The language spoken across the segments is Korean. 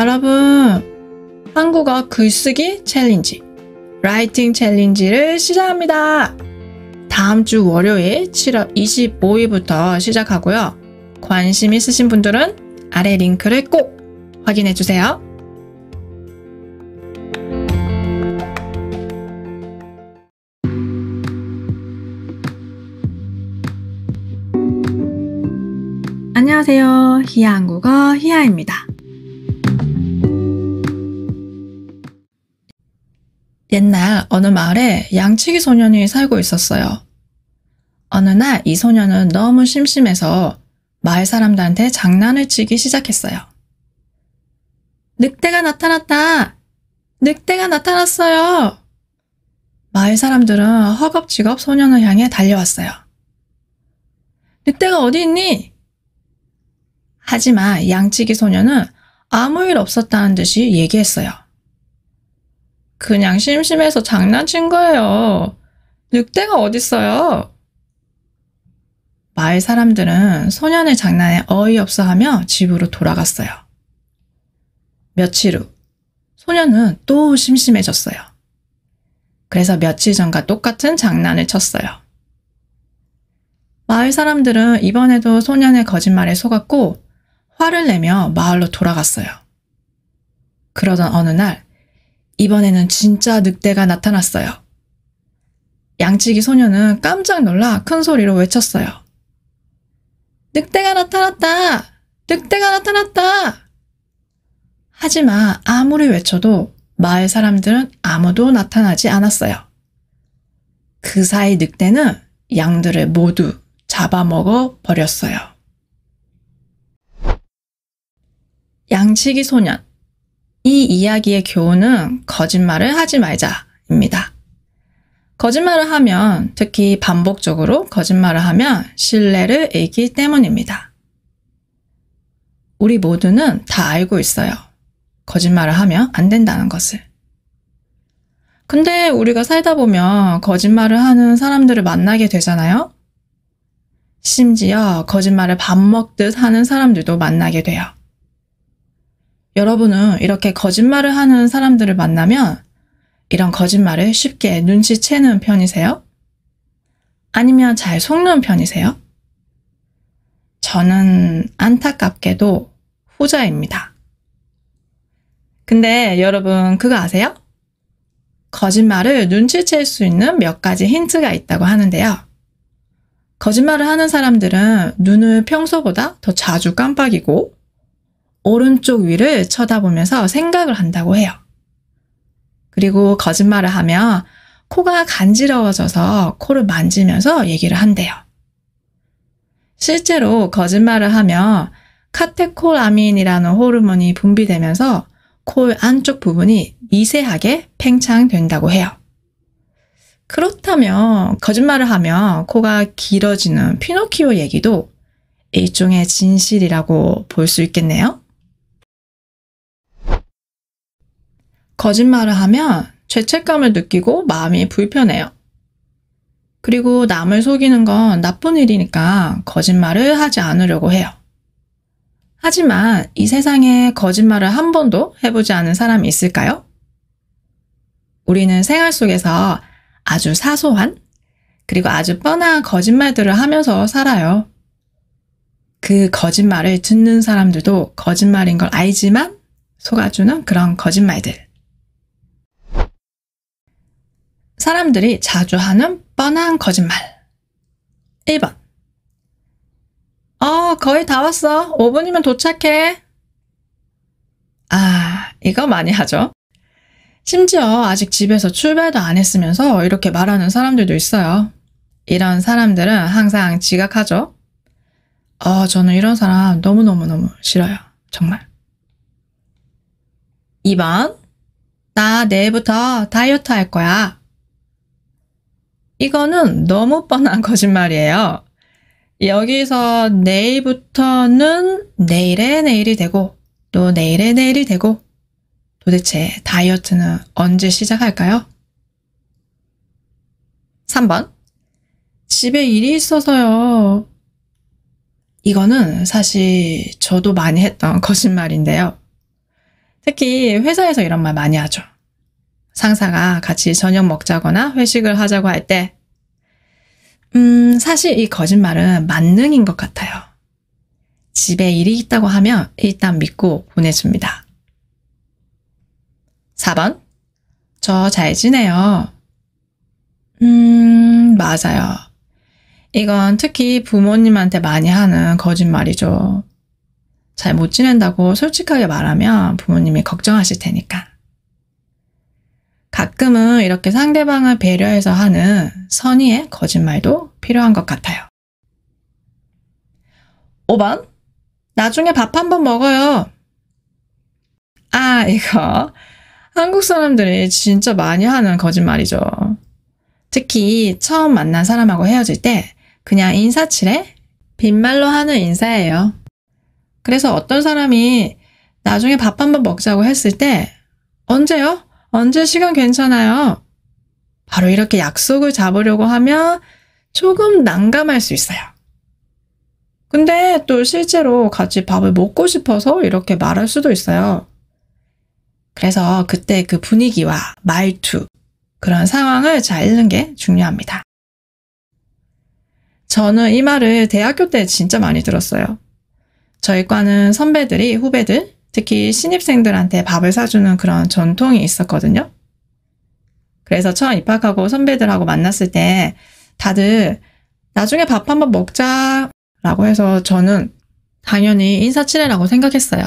여러분, 한국어 글쓰기 챌린지, 라이팅 챌린지를 시작합니다. 다음 주 월요일 7월 25일부터 시작하고요. 관심 있으신 분들은 아래 링크를 꼭 확인해 주세요. 안녕하세요. 히야 한국어 히야입니다. 옛날 어느 마을에 양치기 소년이 살고 있었어요. 어느 날 이 소년은 너무 심심해서 마을 사람들한테 장난을 치기 시작했어요. 늑대가 나타났다! 늑대가 나타났어요! 마을 사람들은 허겁지겁 소년을 향해 달려왔어요. 늑대가 어디 있니? 하지만 양치기 소년은 아무 일 없었다는 듯이 얘기했어요. 그냥 심심해서 장난친 거예요. 늑대가 어딨어요? 마을 사람들은 소년의 장난에 어이없어하며 집으로 돌아갔어요. 며칠 후, 소년은 또 심심해졌어요. 그래서 며칠 전과 똑같은 장난을 쳤어요. 마을 사람들은 이번에도 소년의 거짓말에 속았고 화를 내며 마을로 돌아갔어요. 그러던 어느 날, 이번에는 진짜 늑대가 나타났어요. 양치기 소년은 깜짝 놀라 큰 소리로 외쳤어요. 늑대가 나타났다! 늑대가 나타났다! 하지만 아무리 외쳐도 마을 사람들은 아무도 나타나지 않았어요. 그 사이 늑대는 양들을 모두 잡아먹어 버렸어요. 양치기 소년. 이 이야기의 교훈은 거짓말을 하지 말자입니다. 거짓말을 하면, 특히 반복적으로 거짓말을 하면 신뢰를 잃기 때문입니다. 우리 모두는 다 알고 있어요. 거짓말을 하면 안 된다는 것을. 근데 우리가 살다 보면 거짓말을 하는 사람들을 만나게 되잖아요? 심지어 거짓말을 밥 먹듯 하는 사람들도 만나게 돼요. 여러분은 이렇게 거짓말을 하는 사람들을 만나면 이런 거짓말을 쉽게 눈치채는 편이세요? 아니면 잘 속는 편이세요? 저는 안타깝게도 후자입니다. 근데 여러분 그거 아세요? 거짓말을 눈치챌 수 있는 몇 가지 힌트가 있다고 하는데요. 거짓말을 하는 사람들은 눈을 평소보다 더 자주 깜빡이고 오른쪽 위를 쳐다보면서 생각을 한다고 해요. 그리고 거짓말을 하면 코가 간지러워져서 코를 만지면서 얘기를 한대요. 실제로 거짓말을 하면 카테콜아민이라는 호르몬이 분비되면서 코 안쪽 부분이 미세하게 팽창된다고 해요. 그렇다면 거짓말을 하면 코가 길어지는 피노키오 얘기도 일종의 진실이라고 볼 수 있겠네요. 거짓말을 하면 죄책감을 느끼고 마음이 불편해요. 그리고 남을 속이는 건 나쁜 일이니까 거짓말을 하지 않으려고 해요. 하지만 이 세상에 거짓말을 한 번도 해보지 않은 사람이 있을까요? 우리는 생활 속에서 아주 사소한 그리고 아주 뻔한 거짓말들을 하면서 살아요. 그 거짓말을 듣는 사람들도 거짓말인 걸 알지만 속아주는 그런 거짓말들. 사람들이 자주 하는 뻔한 거짓말. 1번. 거의 다 왔어. 5분이면 도착해. 이거 많이 하죠. 심지어 아직 집에서 출발도 안 했으면서 이렇게 말하는 사람들도 있어요. 이런 사람들은 항상 지각하죠. 저는 이런 사람 너무너무너무 싫어요. 정말. 2번. 나 내일부터 다이어트 할 거야. 이거는 너무 뻔한 거짓말이에요. 여기서 내일부터는 내일의 내일이 되고 또 내일의 내일이 되고 도대체 다이어트는 언제 시작할까요? 3번. 집에 일이 있어서요. 이거는 사실 저도 많이 했던 거짓말인데요. 특히 회사에서 이런 말 많이 하죠. 상사가 같이 저녁 먹자거나 회식을 하자고 할 때, 사실 이 거짓말은 만능인 것 같아요. 집에 일이 있다고 하면 일단 믿고 보내줍니다. 4번. 저 잘 지내요. 맞아요. 이건 특히 부모님한테 많이 하는 거짓말이죠. 잘 못 지낸다고 솔직하게 말하면 부모님이 걱정하실 테니까. 가끔은 이렇게 상대방을 배려해서 하는 선의의 거짓말도 필요한 것 같아요. 5번. 나중에 밥 한번 먹어요. 이거 한국 사람들이 진짜 많이 하는 거짓말이죠. 특히 처음 만난 사람하고 헤어질 때 그냥 인사치레 빈말로 하는 인사예요. 그래서 어떤 사람이 나중에 밥 한번 먹자고 했을 때 언제요? 언제 시간 괜찮아요? 바로 이렇게 약속을 잡으려고 하면 조금 난감할 수 있어요. 근데 또 실제로 같이 밥을 먹고 싶어서 이렇게 말할 수도 있어요. 그래서 그때 그 분위기와 말투, 그런 상황을 잘 읽는 게 중요합니다. 저는 이 말을 대학교 때 진짜 많이 들었어요. 저희 과는 선배들이 후배들, 특히 신입생들한테 밥을 사주는 그런 전통이 있었거든요. 그래서 처음 입학하고 선배들하고 만났을 때 다들 나중에 밥 한번 먹자라고 해서 저는 당연히 인사치레라고 생각했어요.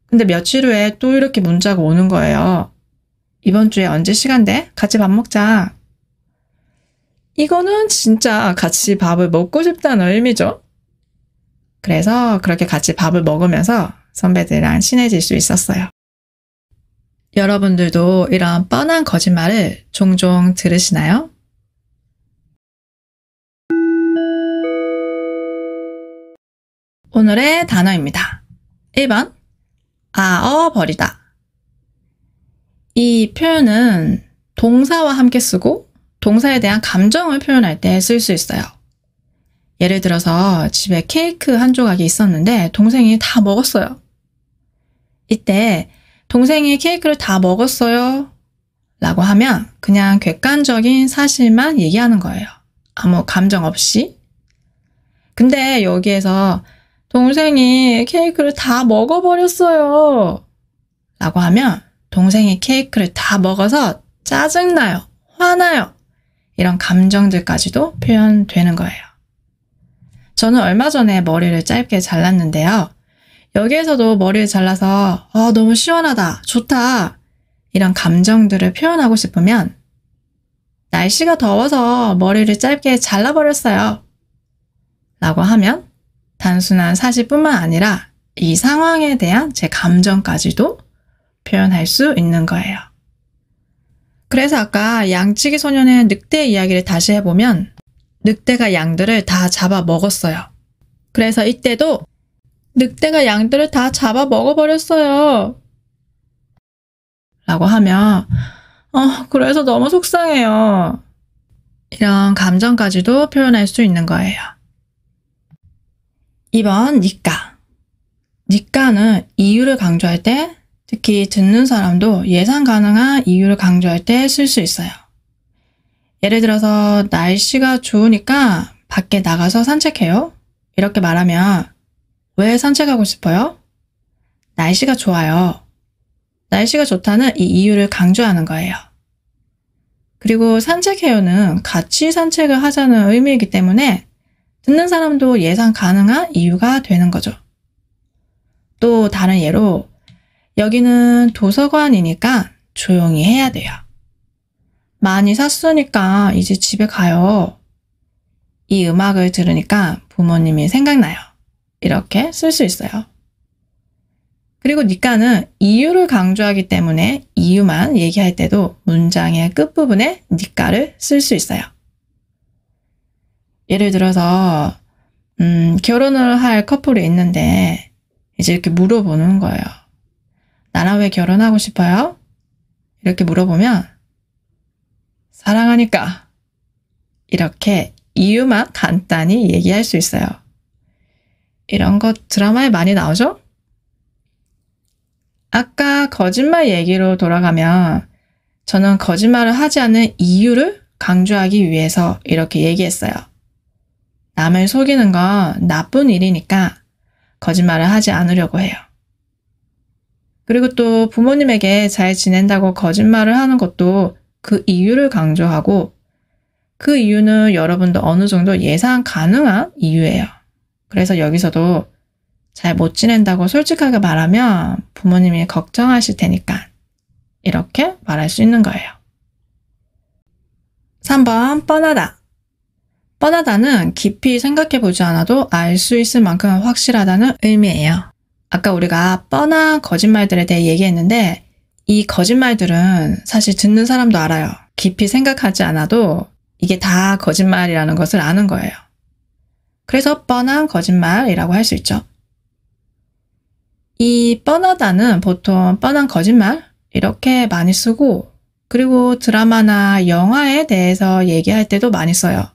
근데 며칠 후에 또 이렇게 문자가 오는 거예요. 이번 주에 언제 시간 돼? 같이 밥 먹자. 이거는 진짜 같이 밥을 먹고 싶다는 의미죠. 그래서 그렇게 같이 밥을 먹으면서 선배들이랑 친해질 수 있었어요. 여러분들도 이런 뻔한 거짓말을 종종 들으시나요? 오늘의 단어입니다. 1번. 아어버리다. 이 표현은 동사와 함께 쓰고 동사에 대한 감정을 표현할 때 쓸 수 있어요. 예를 들어서 집에 케이크 한 조각이 있었는데 동생이 다 먹었어요. 이때 동생이 케이크를 다 먹었어요 라고 하면 그냥 객관적인 사실만 얘기하는 거예요. 아무 감정 없이. 근데 여기에서 동생이 케이크를 다 먹어버렸어요 라고 하면 동생이 케이크를 다 먹어서 짜증나요, 화나요, 이런 감정들까지도 표현되는 거예요. 저는 얼마 전에 머리를 짧게 잘랐는데요. 여기에서도 머리를 잘라서 너무 시원하다, 좋다 이런 감정들을 표현하고 싶으면 날씨가 더워서 머리를 짧게 잘라버렸어요 라고 하면 단순한 사실뿐만 아니라 이 상황에 대한 제 감정까지도 표현할 수 있는 거예요. 그래서 아까 양치기 소년의 늑대 이야기를 다시 해보면 늑대가 양들을 다 잡아 먹었어요. 그래서 이때도 늑대가 양들을 다 잡아 먹어버렸어요 라고 하면 그래서 너무 속상해요. 이런 감정까지도 표현할 수 있는 거예요. 2번 니까. 니까는 이유를 강조할 때 특히 듣는 사람도 예상 가능한 이유를 강조할 때 쓸 수 있어요. 예를 들어서 날씨가 좋으니까 밖에 나가서 산책해요. 이렇게 말하면 왜 산책하고 싶어요? 날씨가 좋아요. 날씨가 좋다는 이 이유를 강조하는 거예요. 그리고 산책해요는 같이 산책을 하자는 의미이기 때문에 듣는 사람도 예상 가능한 이유가 되는 거죠. 또 다른 예로 여기는 도서관이니까 조용히 해야 돼요. 많이 샀으니까 이제 집에 가요. 이 음악을 들으니까 부모님이 생각나요. 이렇게 쓸 수 있어요. 그리고 니까는 이유를 강조하기 때문에 이유만 얘기할 때도 문장의 끝부분에 니까를 쓸 수 있어요. 예를 들어서 결혼을 할 커플이 있는데 이제 이렇게 물어보는 거예요. 나랑 왜 결혼하고 싶어요? 이렇게 물어보면 사랑하니까 이렇게 이유만 간단히 얘기할 수 있어요. 이런 것 드라마에 많이 나오죠? 아까 거짓말 얘기로 돌아가면 저는 거짓말을 하지 않는 이유를 강조하기 위해서 이렇게 얘기했어요. 남을 속이는 건 나쁜 일이니까 거짓말을 하지 않으려고 해요. 그리고 또 부모님에게 잘 지낸다고 거짓말을 하는 것도 그 이유를 강조하고 그 이유는 여러분도 어느 정도 예상 가능한 이유예요. 그래서 여기서도 잘 못 지낸다고 솔직하게 말하면 부모님이 걱정하실 테니까 이렇게 말할 수 있는 거예요. 3번 뻔하다. 뻔하다는 깊이 생각해보지 않아도 알 수 있을 만큼 확실하다는 의미예요. 아까 우리가 뻔한 거짓말들에 대해 얘기했는데 이 거짓말들은 사실 듣는 사람도 알아요. 깊이 생각하지 않아도 이게 다 거짓말이라는 것을 아는 거예요. 그래서 뻔한 거짓말이라고 할 수 있죠. 이 뻔하다는 보통 뻔한 거짓말 이렇게 많이 쓰고 그리고 드라마나 영화에 대해서 얘기할 때도 많이 써요.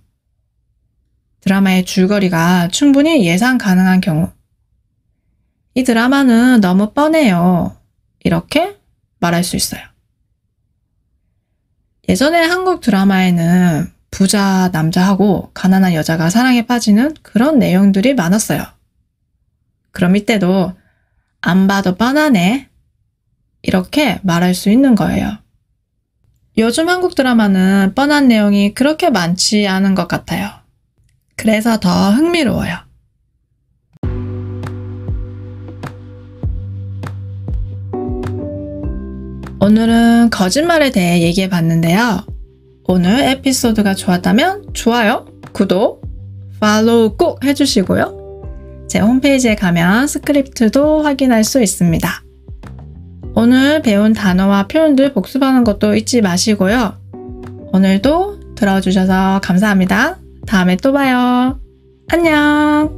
드라마의 줄거리가 충분히 예상 가능한 경우 이 드라마는 너무 뻔해요. 이렇게 말할 수 있어요. 예전에 한국 드라마에는 부자 남자하고 가난한 여자가 사랑에 빠지는 그런 내용들이 많았어요. 그럼 이때도 안 봐도 뻔하네. 이렇게 말할 수 있는 거예요. 요즘 한국 드라마는 뻔한 내용이 그렇게 많지 않은 것 같아요. 그래서 더 흥미로워요. 오늘은 거짓말에 대해 얘기해 봤는데요. 오늘 에피소드가 좋았다면 좋아요, 구독, 팔로우 꼭 해주시고요. 제 홈페이지에 가면 스크립트도 확인할 수 있습니다. 오늘 배운 단어와 표현들 복습하는 것도 잊지 마시고요. 오늘도 들어주셔서 감사합니다. 다음에 또 봐요. 안녕!